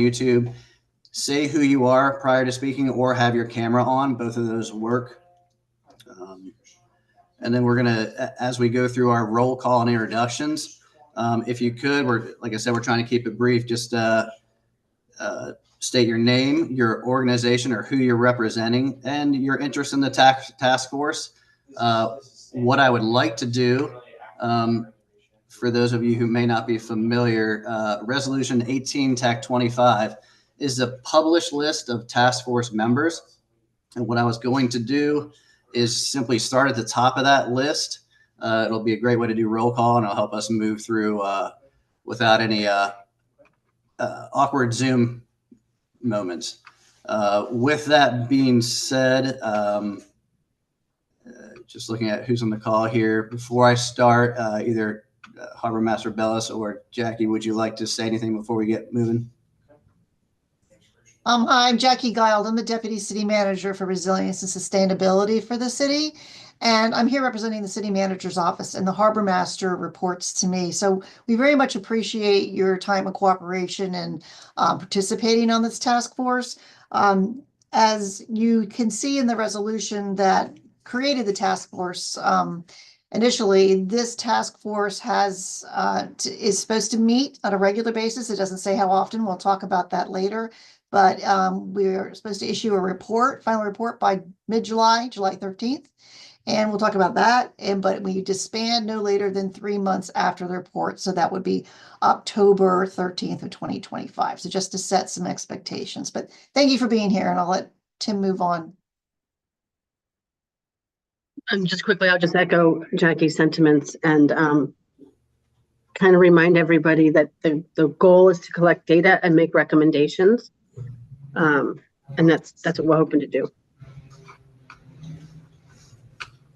YouTube, say who you are prior to speaking or have your camera on. Both of those work. And then we're going to, as we go through our roll call and introductions, if you could, like I said, we're trying to keep it brief. Just state your name, your organization, or who you're representing, and your interest in the task force. What I would like to do, for those of you who may not be familiar, Resolution 18 TAC 25 is a published list of task force members. And what I was going to do is simply start at the top of that list. It'll be a great way to do roll call, and it'll help us move through without any awkward Zoom moments. With that being said, just looking at who's on the call here, before I start, either Harbor Master Bellis or Jackie, would you like to say anything before we get moving? I'm Jackie Gild. I'm the Deputy City Manager for Resilience and Sustainability for the city. And I'm here representing the City Manager's Office, and the Harbor Master reports to me. So we very much appreciate your time and cooperation and participating on this task force. As you can see in the resolution that created the task force, initially, this task force is supposed to meet on a regular basis. It doesn't say how often. We'll talk about that later. But we're supposed to issue a final report by mid-July, July 13th. And we'll talk about that. But we disband no later than 3 months after the report. So that would be October 13th of 2025. So just to set some expectations. But thank you for being here, and I'll let Tim move on. And just quickly, I'll just echo Jackie's sentiments and kind of remind everybody that the goal is to collect data and make recommendations. And that's what we're hoping to do.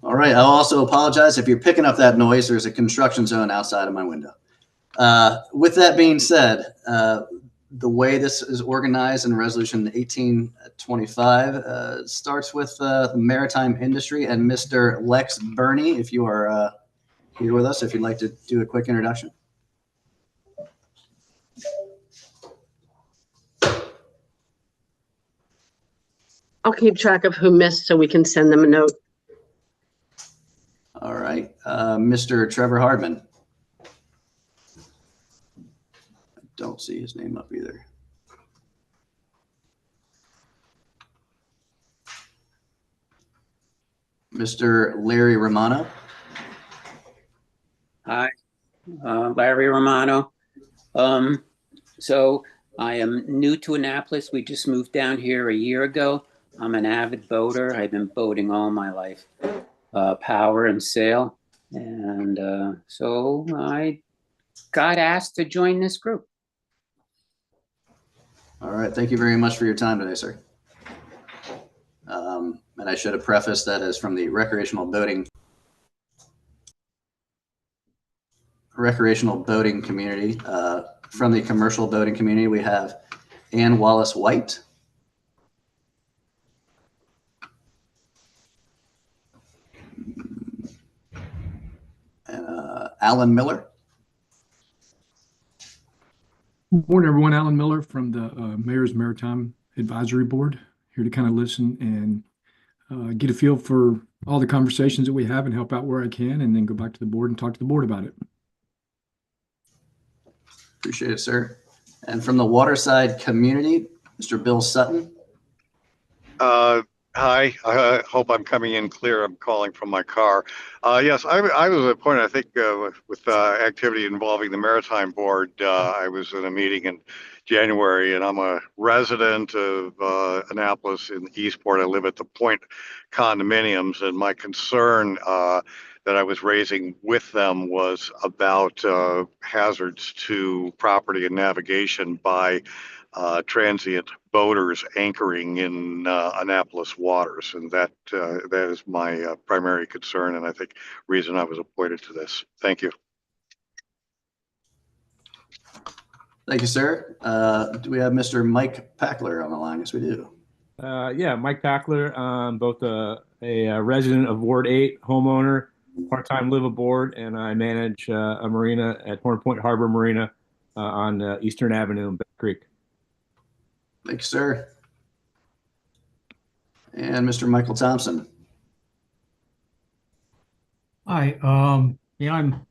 All right. I'll also apologize if you're picking up that noise. There's a construction zone outside of my window. With that being said, the way this is organized in Resolution 1825 starts with the maritime industry and Mr. Lex Burney, if you are here with us, if you'd like to do a quick introduction. I'll keep track of who missed so we can send them a note. All right. Mr. Trevor Hardman. I don't see his name up either. Mr. Larry Romano. Hi, Larry Romano. So I am new to Annapolis. We just moved down here a year ago. I'm an avid boater. I've been boating all my life, power and sail. And so I got asked to join this group. All right. Thank you very much for your time today, sir. And I should have prefaced that as from the recreational boating community. From the commercial boating community, we have Ann Wallace White. And Alan Miller. Good morning, everyone. Alan Miller from the Mayor's Maritime Advisory Board, here to kind of listen and get a feel for all the conversations that we have and help out where I can, and then go back to the board and talk to the board about it. Appreciate it, sir. And from the waterside community, Mr. Bill Sutton. Hi, I hope I'm coming in clear. I'm calling from my car. Yes, I was appointed, I think, with activity involving the Maritime Board. I was in a meeting in January, and I'm a resident of Annapolis in Eastport. I live at the Point condominiums, and my concern that I was raising with them was about hazards to property and navigation by transient boaters anchoring in Annapolis waters, and that is my primary concern, and I think reason I was appointed to this. Thank you. Thank you, sir. Do we have Mr. Mike Packler on the line? Yes, we do. Yeah, Mike Packler, both a resident of Ward 8, homeowner, part-time live aboard, and I manage a marina at Horn Point Harbor Marina on Eastern Avenue in Bear Creek. Thank you, sir. And Mr. Michael Thompson. Hi, yeah, I'm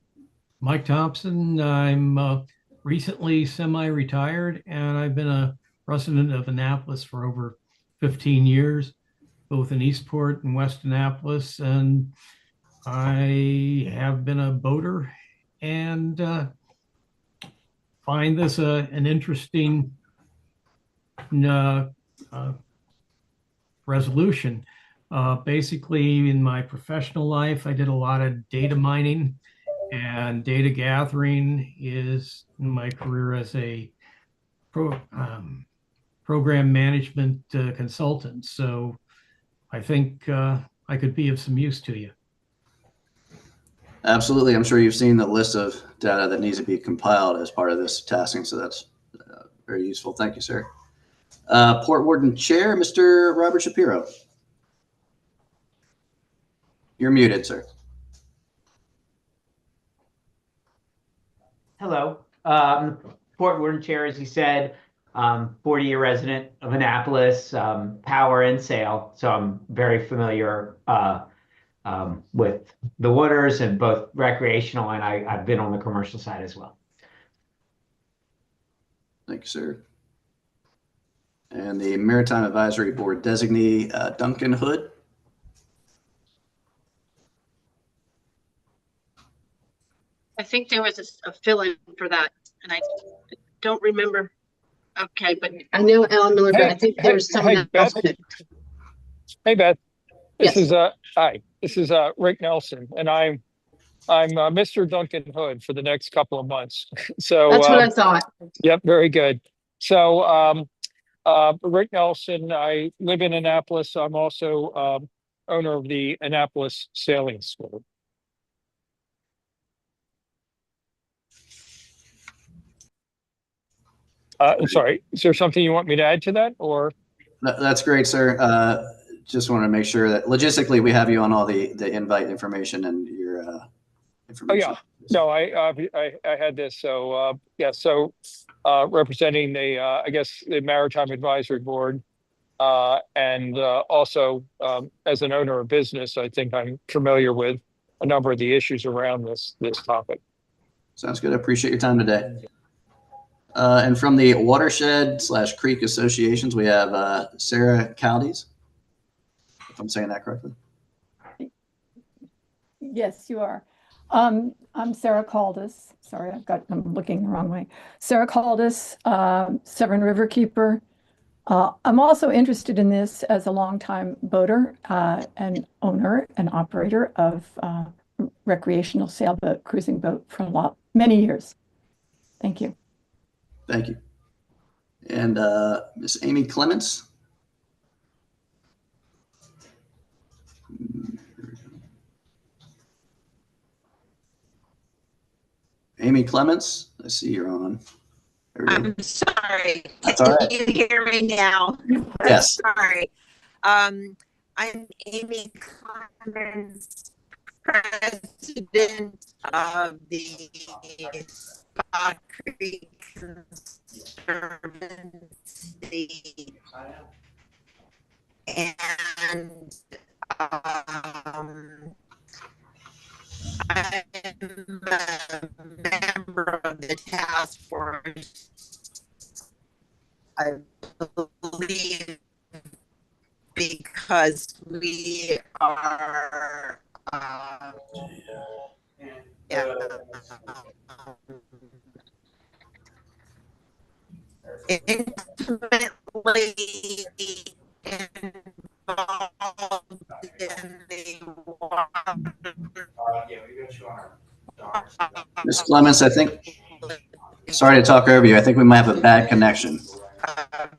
Mike Thompson. I'm recently semi-retired, and I've been a resident of Annapolis for over 15 years, both in Eastport and West Annapolis. And I have been a boater and find this an interesting resolution. Basically, in my professional life, I did a lot of data mining, and data gathering is in my career as a program management consultant. So I think I could be of some use to you. Absolutely. I'm sure you've seen the list of data that needs to be compiled as part of this tasking. So that's very useful. Thank you, sir. Port Warden Chair, Mr. Robert Shapiro. You're muted, sir. Hello. Port Warden Chair, as you said, 40-year resident of Annapolis, power and sail. So I'm very familiar with the waters and both recreational, and I've been on the commercial side as well. Thank you, sir. And the Maritime Advisory Board designee, Duncan Hood. I think there was a fill-in for that, and I don't remember. Okay, but I know Alan Miller, but I think there was someone else. Hey, Beth. This Yes. is hi. This is Rick Nelson, and I'm Mr. Duncan Hood for the next couple of months. So That's what I thought. Yep, very good. So Rick Nelson. I live in Annapolis. I'm also owner of the Annapolis Sailing School. Sorry, is there something you want me to add to that, or? That's great, sir. Just want to make sure that logistically we have you on all the invite information and your information. Oh yeah, no, I had this. So yeah, so representing the I guess the Maritime Advisory Board, and also as an owner of business, I think I'm familiar with a number of the issues around this topic. Sounds good. I appreciate your time today. And from the Watershed/Creek Associations, we have Sarah Caldes, if I'm saying that correctly. Yes, you are. I'm Sarah Caldes. Sorry, I'm looking the wrong way. Sarah Caldes, Severn River Keeper. I'm also interested in this as a longtime boater and owner and operator of recreational sailboat, cruising boat for many years. Thank you. Thank you. And Miss Amy Clements. Amy Clements, I see you're on. I'm sorry. That's all right. Can you hear me now? Yes. I'm sorry. I'm Amy Clements, president of the Spa Creek Conservancy, and I'm a member of the task force. I believe because we are intimately involved in the water. Ms. Clements, I think, sorry to talk over you. I think we might have a bad connection.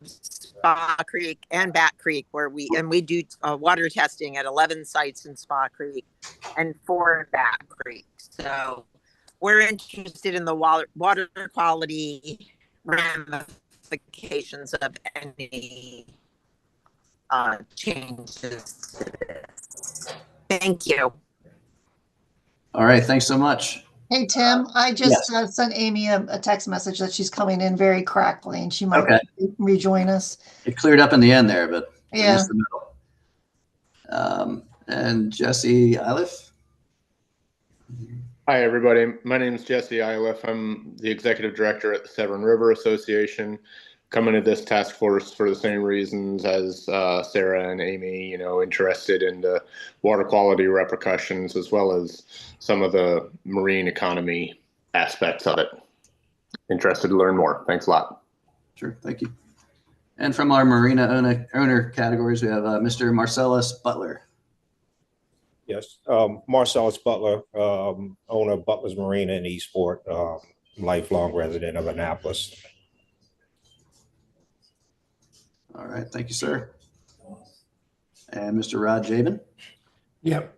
Spa Creek and Bat Creek, where we do water testing at 11 sites in Spa Creek and 4 in Bat Creek. So we're interested in the water quality ramifications of any changes to this. Thank you. All right, thanks so much. Hey, Tim, I just Yes. sent Amy a text message that she's coming in very crackly and she might Okay. rejoin us. It cleared up in the end there, but I Yeah. missed the middle. And Jesse Iliff. Hi, everybody. My name is Jesse Iliff. I'm the executive director at the Severn River Association. Coming to this task force for the same reasons as Sarah and Amy, interested in the water quality repercussions as well as some of the marine economy aspects of it. Interested to learn more. Thanks a lot. Sure, thank you. And from our marina owner categories, we have Mr. Marcellus Butler. Yes, Marcellus Butler, owner of Butler's Marina in Eastport, lifelong resident of Annapolis. All right, thank you, sir. And Mr. Rod Jabin. Yep,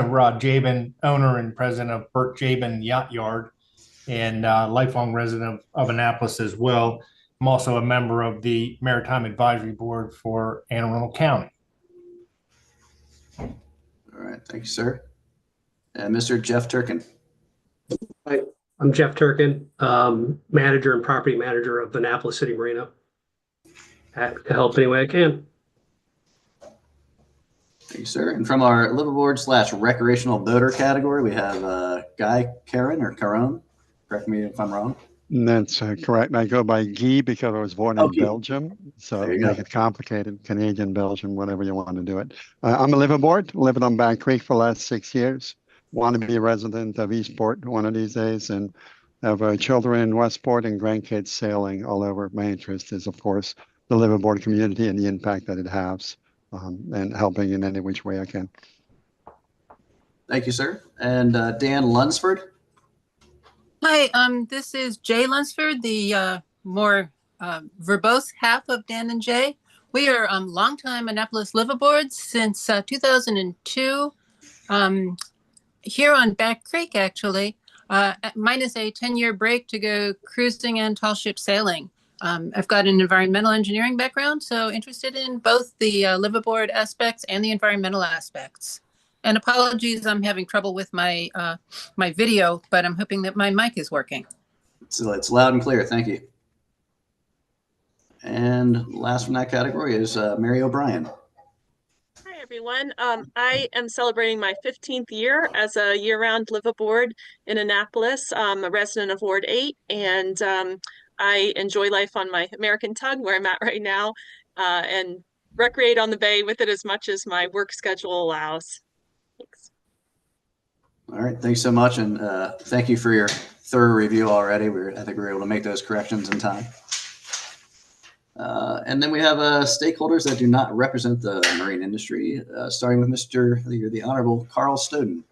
Rod Jabin, owner and president of Burt Jabin Yacht Yard, and lifelong resident of Annapolis as well. I'm also a member of the Maritime Advisory Board for Anne Arundel County. All right, thank you, sir. And Mr. Jeff Turkin. Hi, I'm Jeff Turkin, manager and property manager of Annapolis City Marina. Happy to help any way I can. Thank you, sir. And from our liveaboard / recreational boater category, we have Guy Caron or Caron. Correct me if I'm wrong. That's correct. I go by Guy because I was born in Belgium. So make it complicated. Canadian, Belgium, whatever you want to do it. I'm a liveaboard, living on Back Creek for the last 6 years. Want to be a resident of Eastport one of these days and have children in Westport and grandkids sailing all over. My interest is, of course, the liveaboard community and the impact that it has and helping in any which way I can. Thank you, sir. And Dan Lunsford. Hi, this is Jay Lunsford, the more verbose half of Dan and Jay. We are longtime Annapolis liveaboards since 2002. Here on Back Creek, actually, minus a 10-year break to go cruising and tall ship sailing. I've got an environmental engineering background, so interested in both the liveaboard aspects and the environmental aspects. And apologies, I'm having trouble with my my video, but I'm hoping that my mic is working. So it's loud and clear. Thank you. And last from that category is Mary O'Brien. Hi, everyone. I am celebrating my 15th year as a year-round liveaboard in Annapolis. I'm a resident of Ward 8, and I enjoy life on my American Tug, where I'm at right now, and recreate on the bay with it as much as my work schedule allows. Thanks. All right, thanks so much, and thank you for your thorough review already. I think we were able to make those corrections in time. And then we have stakeholders that do not represent the marine industry, starting with the Honorable Carl Stoughton.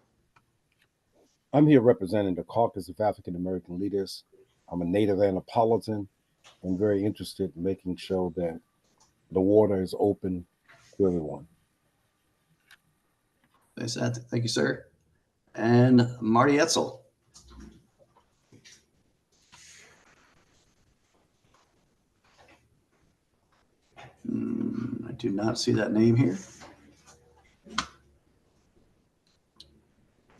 I'm here representing the Caucus of African American Leaders. I'm a native Annapolitan and very interested in making sure that the water is open to everyone. Thank you, sir. And Marty Etzel. I do not see that name here.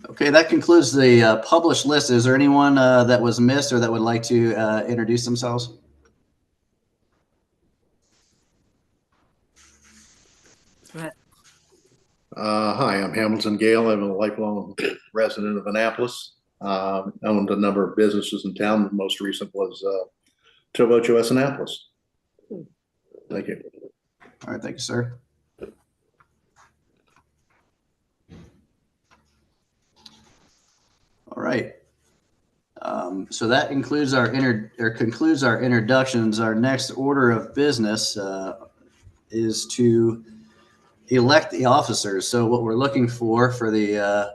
Okay, that concludes the published list. Is there anyone that was missed or that would like to introduce themselves? Hi, I'm Hamilton Gale. I'm a lifelong resident of Annapolis. Owned a number of businesses in town. The most recent was Towboat US Annapolis. Thank you. All right, thank you, sir. All right. So that concludes our introductions. Our next order of business is to elect the officers. So what we're looking for the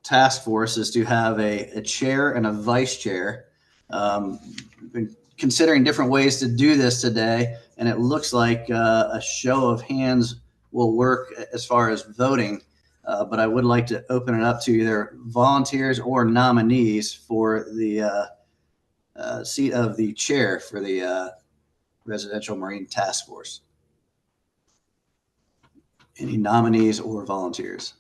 task force is to have a chair and a vice chair. We've been considering different ways to do this today, and it looks like a show of hands will work as far as voting. But I would like to open it up to either volunteers or nominees for the seat of the chair for the Residential Marine Task Force. Any nominees or volunteers?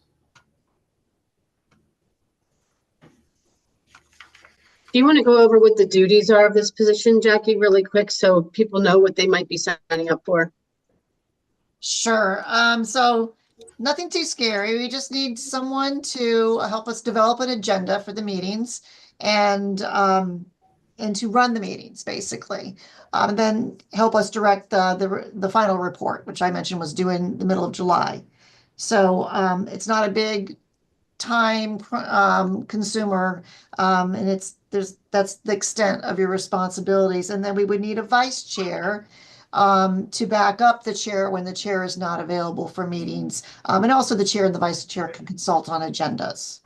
Do you want to go over what the duties are of this position, Jackie, really quick, so people know what they might be signing up for? Sure. So nothing too scary. We just need someone to help us develop an agenda for the meetings and to run the meetings, basically. And then help us direct the final report, which I mentioned was due in the middle of July. So it's not a big time consumer, and that's the extent of your responsibilities. And then we would need a vice chair to back up the chair when the chair is not available for meetings. And also the chair and the vice chair can consult on agendas.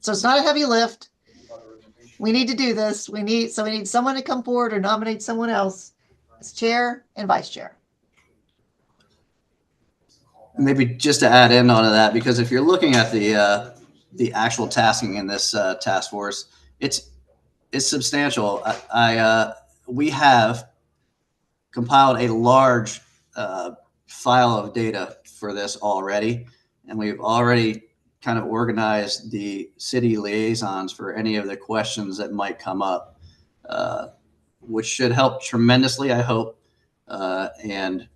So it's not a heavy lift. We need to do this. We need someone to come forward or nominate someone else as chair and vice chair. Maybe just to add in onto that, because if you're looking at the actual tasking in this task force, it's substantial. We have compiled a large file of data for this already, and we've already kind of organized the city liaisons for any of the questions that might come up, which should help tremendously, I hope, and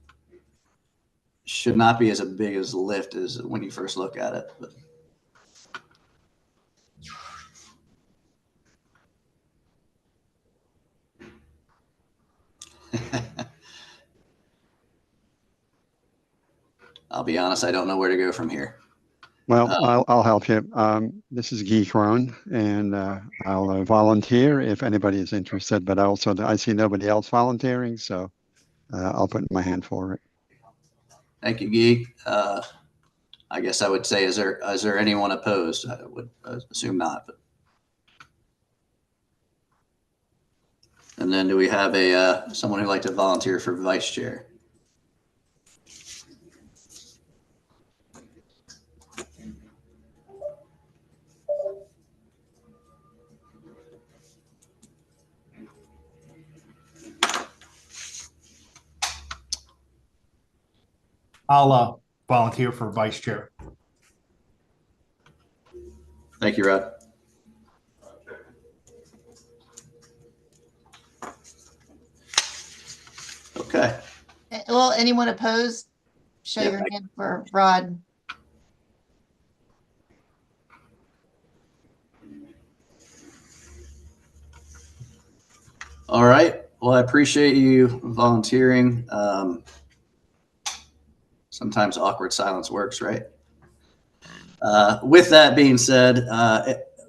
should not be as a big as a lift as when you first look at it. But. I'll be honest, I don't know where to go from here. Well, I'll help you. This is Guy Crone, and I'll volunteer if anybody is interested, but also I see nobody else volunteering, so I'll put my hand for it. Thank you, Guy. I guess I would say, is there anyone opposed? I would assume not. But. And then do we have someone who'd like to volunteer for vice chair? I'll volunteer for vice chair. Thank you, Rod. Okay. Well, anyone opposed? Show your hand for Rod. All right. Well, I appreciate you volunteering. Sometimes awkward silence works, right? With that being said,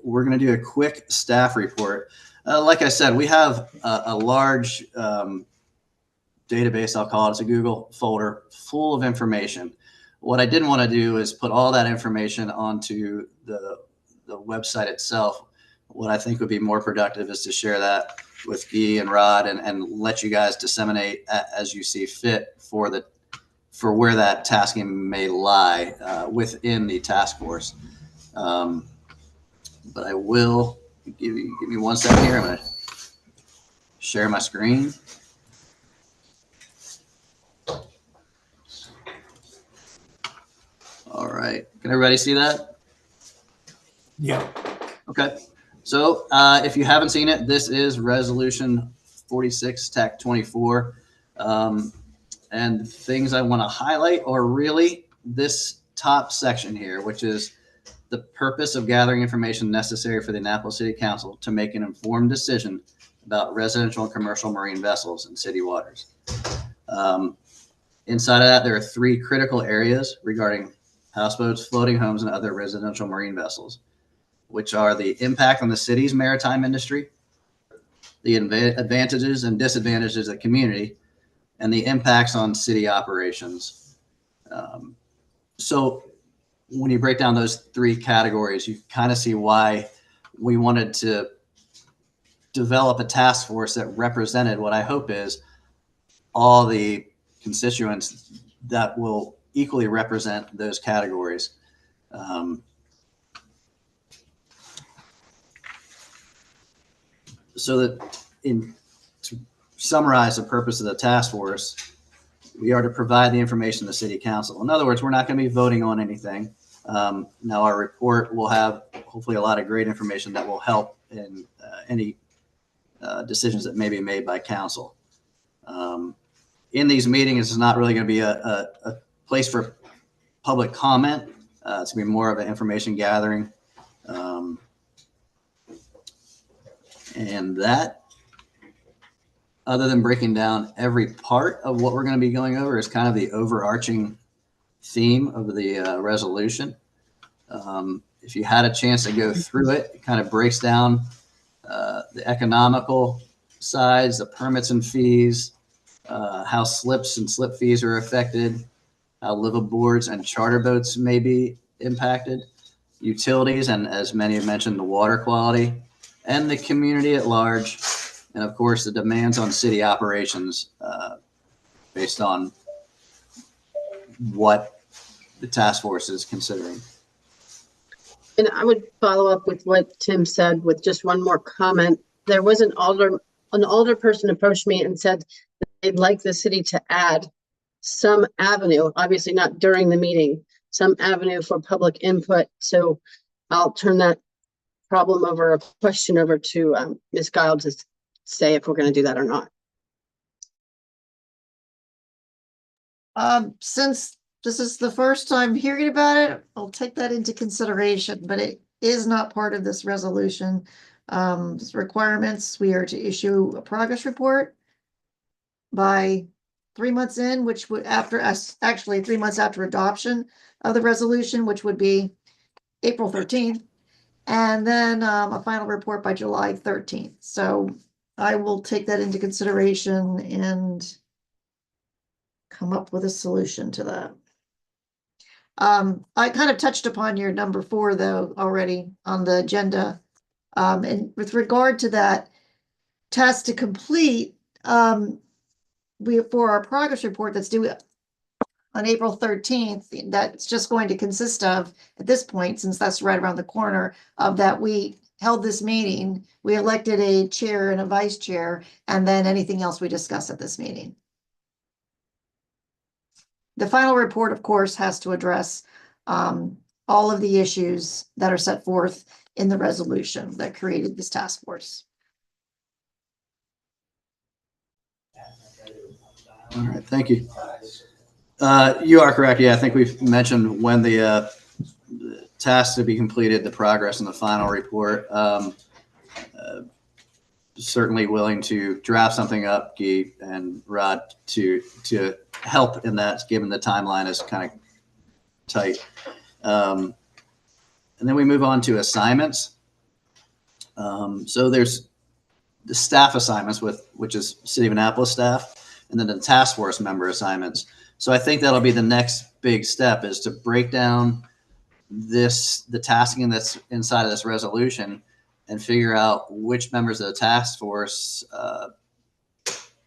we're going to do a quick staff report. Like I said, we have a large database, I'll call it. It's a Google folder full of information. What I didn't want to do is put all that information onto the website itself. What I think would be more productive is to share that with Guy and Rod and let you guys disseminate as you see fit for where that tasking may lie within the task force. But I will give me 1 second here. I'm going to share my screen. All right. Can everybody see that? Yeah. Okay. So if you haven't seen it, this is Resolution 46, TAC 24. And things I want to highlight are really this top section here, which is the purpose of gathering information necessary for the Annapolis City Council to make an informed decision about residential and commercial marine vessels in city waters. Inside of that, there are 3 critical areas regarding houseboats, floating homes, and other residential marine vessels, which are the impact on the city's maritime industry, the advantages and disadvantages of the community, and the impacts on city operations. So when you break down those 3 categories, you kind of see why we wanted to develop a task force that represented what I hope is all the constituents that will equally represent those categories. So that to summarize the purpose of the task force, we are to provide the information to the city council. In other words, we're not going to be voting on anything. Now our report will hopefully a lot of great information that will help in any decisions that may be made by council. In these meetings, it's not really going to be a place for public comment. It's going to be more of an information gathering. And that, other than breaking down every part of what we're going to be going over, is kind of the overarching theme of the resolution. If you had a chance to go through it, it kind of breaks down the economical sides, the permits and fees, how slips and slip fees are affected, how liveaboards and charter boats may be impacted, utilities, and as many have mentioned, the water quality, and the community at large, and of course the demands on city operations based on what the task force is considering. And I would follow up with what Tim said with just one more comment. There was an older person approached me and said that they'd like the city to add some avenue, obviously not during the meeting, some avenue for public input. So I'll turn that question over to Ms. Guile to say if we're going to do that or not. Since this is the first time hearing about it, I'll take that into consideration, but it is not part of this resolution. Requirements, we are to issue a progress report by 3 months in, which would actually 3 months after adoption of the resolution, which would be April 13th, and then a final report by July 13th. So I will take that into consideration and come up with a solution to that. I kind of touched upon your number 4 though already on the agenda. And with regard to that task to complete, for our progress report that's due on April 13th, that's just going to consist of, at this point, since that's right around the corner, of that we held this meeting, we elected a chair and a vice chair, and then anything else we discuss at this meeting. The final report, of course, has to address all of the issues that are set forth in the resolution that created this task force. All right, thank you. You are correct. Yeah, I think we've mentioned when the task to be completed, the progress in the final report. Certainly willing to draft something up, Guy and Rod, to help in that, given the timeline is kind of tight. And then we move on to assignments. So there's the staff assignments, which is City of Annapolis staff, and then the task force member assignments. So I think that'll be the next big step, is to break down the tasking that's inside of this resolution and figure out which members of the task force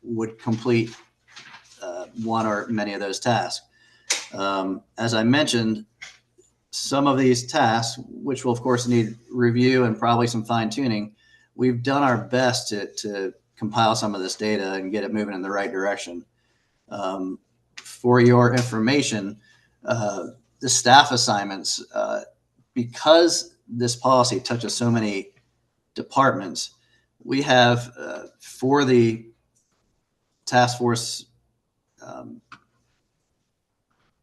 would complete one or many of those tasks. As I mentioned, some of these tasks, which will of course need review and probably some fine tuning, we've done our best to compile some of this data and get it moving in the right direction. For your information, the staff assignments, because this policy touches so many departments, we have for the task force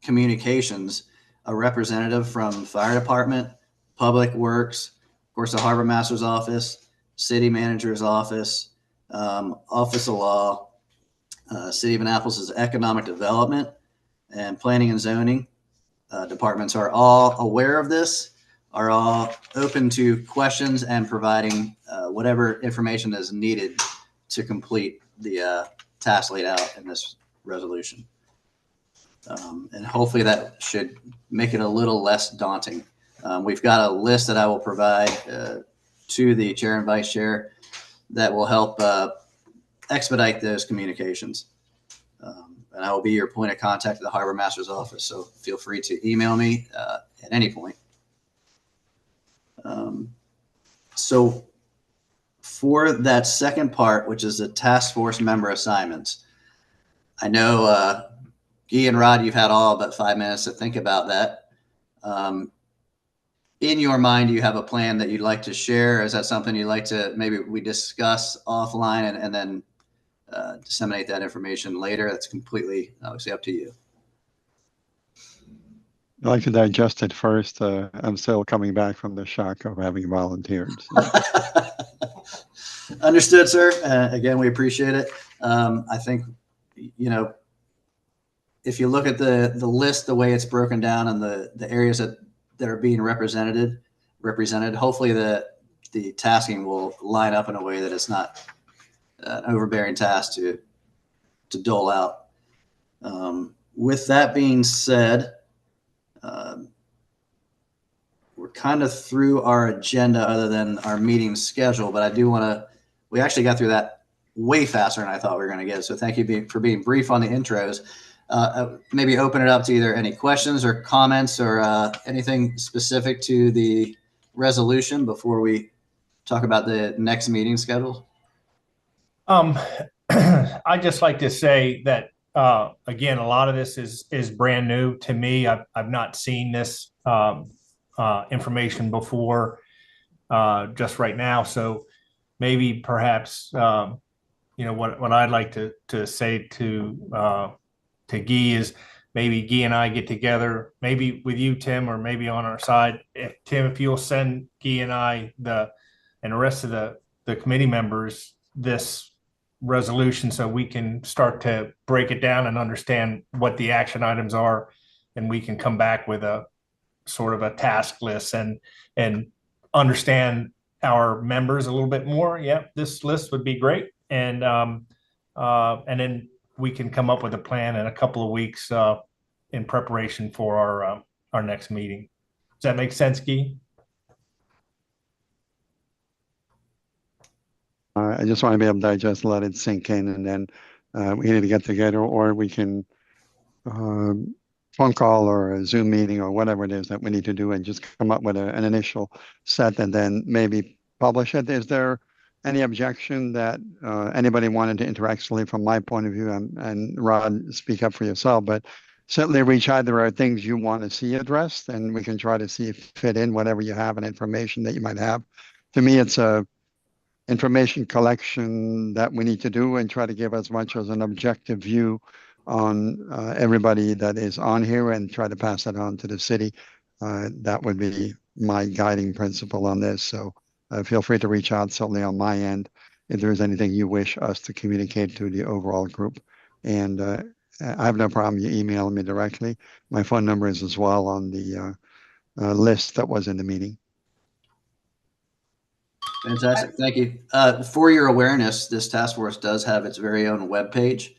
communications, a representative from fire department, public works, of course, the harbor master's office, city manager's office, office of law, City of Annapolis' economic development and planning and zoning departments are all aware of this, are all open to questions and providing whatever information is needed to complete the task laid out in this resolution. And hopefully that should make it a little less daunting. We've got a list that I will provide to the chair and vice chair that will help expedite those communications. And I will be your point of contact at the harbor master's office. So feel free to email me at any point. So for that second part, which is the task force member assignments, I know Guy and Rod, you've had all but 5 minutes to think about that. in your mind, do you have a plan that you'd like to share? Is that something you'd like to maybe we discuss offline and then disseminate that information later? That's completely obviously up to you. I like to digest it first. I'm still coming back from the shock of having volunteered. So. Understood, sir. Again, we appreciate it. I think, you know, if you look at the list, the way it's broken down and the areas that are being represented, hopefully the tasking will line up in a way that it's not an overbearing task to dole out. With that being said, we're kind of through our agenda other than our meeting schedule, but I do want to, we actually got through that way faster than I thought we were going to get. So thank you for being brief on the intros. Maybe open it up to either any questions or comments or anything specific to the resolution before we talk about the next meeting schedule. I'd just like to say that, again, a lot of this is brand new to me. I've not seen this information before just right now. So maybe perhaps, you know, what I'd like to say to Guy is maybe Guy and I get together, maybe with you, Tim, or maybe on our side. Tim, if you'll send Guy and I and the rest of the committee members this resolution so we can start to break it down and understand what the action items are, and we can come back with a sort of a task list and understand our members a little bit more. Yep, this list would be great. And then we can come up with a plan in a couple of weeks in preparation for our next meeting. Does that make sense, Guy? I just want to be able to digest, let it sink in, and then we need to get together, or we can phone call or a Zoom meeting or whatever it is that we need to do and just come up with an initial set and then maybe publish it. Is there any objection that anybody wanted to interactually from my point of view? And Rod, speak up for yourself, but certainly reach out. There are things you want to see addressed, and we can try to see if fit in whatever you have and information that you might have. To me, it's a information collection that we need to do and try to give as much as an objective view on everybody that is on here and try to pass that on to the city. That would be my guiding principle on this. So feel free to reach out, certainly on my end, if there's anything you wish us to communicate to the overall group. And I have no problem you emailing me directly. My phone number is as well on the list that was in the meeting. Fantastic. Thank you. For your awareness, this task force does have its very own webpage.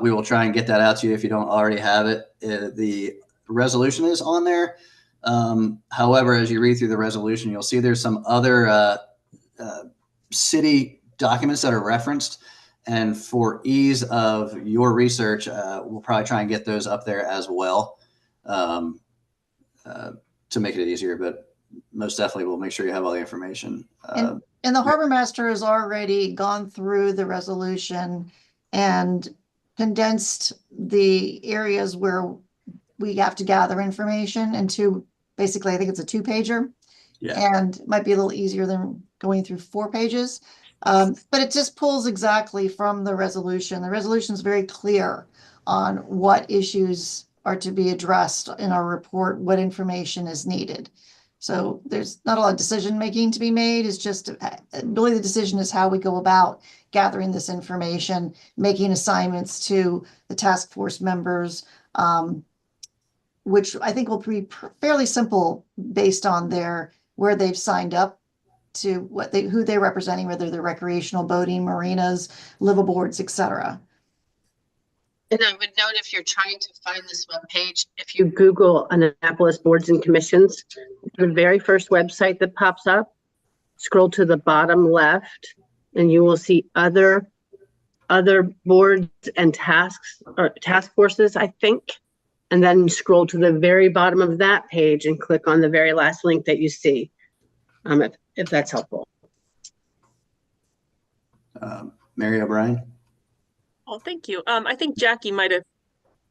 We will try and get that out to you if you don't already have it. The resolution is on there. However, as you read through the resolution, you'll see there's some other city documents that are referenced. And for ease of your research, we'll probably try and get those up there as well to make it easier. But most definitely, we'll make sure you have all the information. And the harbor master has already gone through the resolution and condensed the areas where we have to gather information into basically, I think it's a 2-pager. Yeah. And it might be a little easier than going through 4 pages. But it just pulls exactly from the resolution. The resolution is very clear on what issues are to be addressed in our report, what information is needed. So there's not a lot of decision making to be made. It's just really the decision is how we go about gathering this information, making assignments to the task force members, which I think will be fairly simple based on where they've signed up to who they're representing, whether they're recreational boating, marinas, liveaboards, etc. And I would note, if you're trying to find this webpage, if you Google Annapolis Boards and Commissions, the very first website that pops up, scroll to the bottom left, and you will see other boards and tasks or task forces, I think. And then scroll to the very bottom of that page and click on the very last link that you see, if that's helpful. Mary O'Brien. Oh, thank you. I think Jackie might have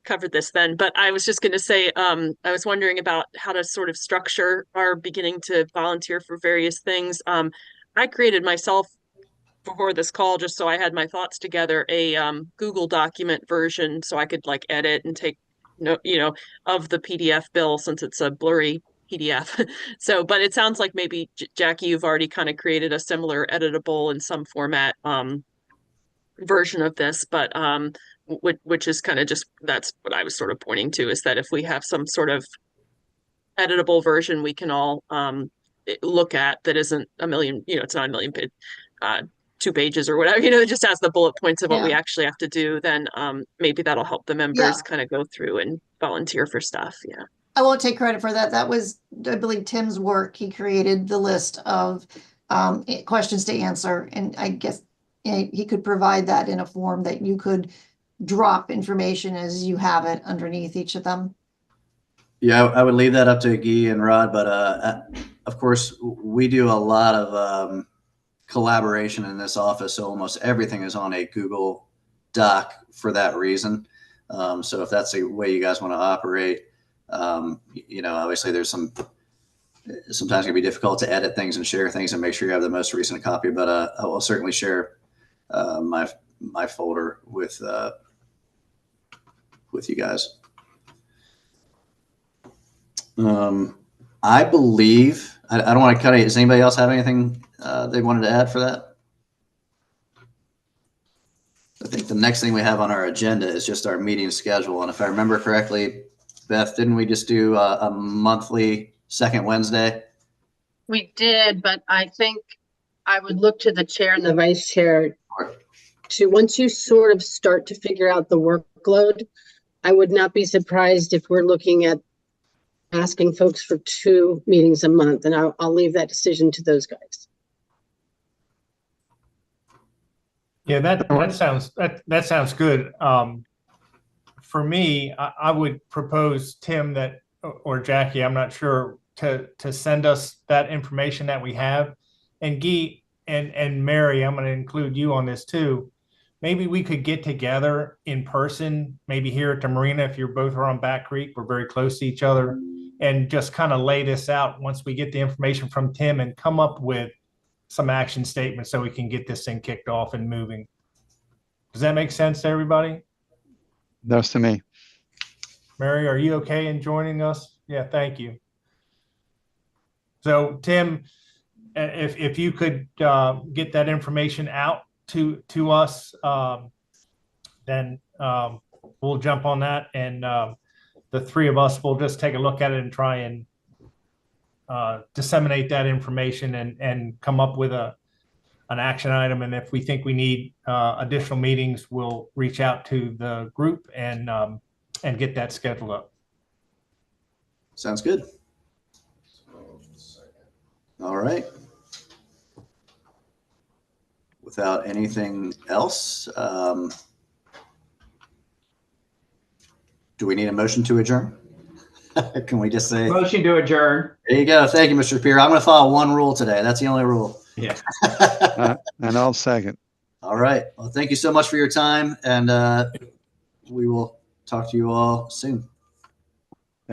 covered this then, but I was just going to say, I was wondering about how to sort of structure our beginning to volunteer for various things. I created myself before this call, just so I had my thoughts together, a Google document version so I could like edit and take note, of the PDF bill since it's a blurry PDF. So, but it sounds like maybe Jackie, you've already kind of created a similar editable in some format version of this, but which is kind of just, that's what I was sort of pointing to, is that if we have some sort of editable version we can all look at that isn't a million, it's not a million 2 pages or whatever, it just has the bullet points of what we actually have to do, then maybe that'll help the members kind of go through and volunteer for stuff. Yeah. I won't take credit for that. That was, I believe, Tim's work. He created the list of questions to answer. And I guess he could provide that in a form that you could drop information as you have it underneath each of them. Yeah, I would leave that up to Guy and Rod, but of course, we do a lot of collaboration in this office, so almost everything is on a Google Doc for that reason. So if that's the way you guys want to operate, obviously there's sometimes it can be difficult to edit things and share things and make sure you have the most recent copy, but I will certainly share my folder with you guys. I believe, I don't want to cut it. Does anybody else have anything they wanted to add for that? I think the next thing we have on our agenda is just our meeting schedule. And if I remember correctly, Beth, didn't we just do a monthly second Wednesday? We did, but I think I would look to the chair and the vice chair to, once you sort of start to figure out the workload, I would not be surprised if we're looking at asking folks for 2 meetings a month, and I'll leave that decision to those guys. Yeah, that sounds good. For me, I would propose, Tim, that, or Jackie, I'm not sure, to send us that information that we have, and Guy and Mary, I'm going to include you on this too. Maybe we could get together in person, maybe here at the marina if you're both are on Back Creek. We're very close to each other, and just kind of lay this out once we get the information from Tim and come up with some action statements so we can get this thing kicked off and moving. Does that make sense to everybody? Does to me. Mary, are you okay in joining us? Yeah, thank you. So Tim, if you could get that information out to us, then we'll jump on that, and the 3 of us will just take a look at it and try and disseminate that information and come up with an action item. And if we think we need additional meetings, we'll reach out to the group and get that scheduled up. Sounds good. All right. Without anything else, do we need a motion to adjourn? Can we just say motion to adjourn? There you go. Thank you, Mr. Pierre. I'm going to follow one rule today. That's the only rule. Yeah. And I'll second. All right. Well, thank you so much for your time, and we will talk to you all soon.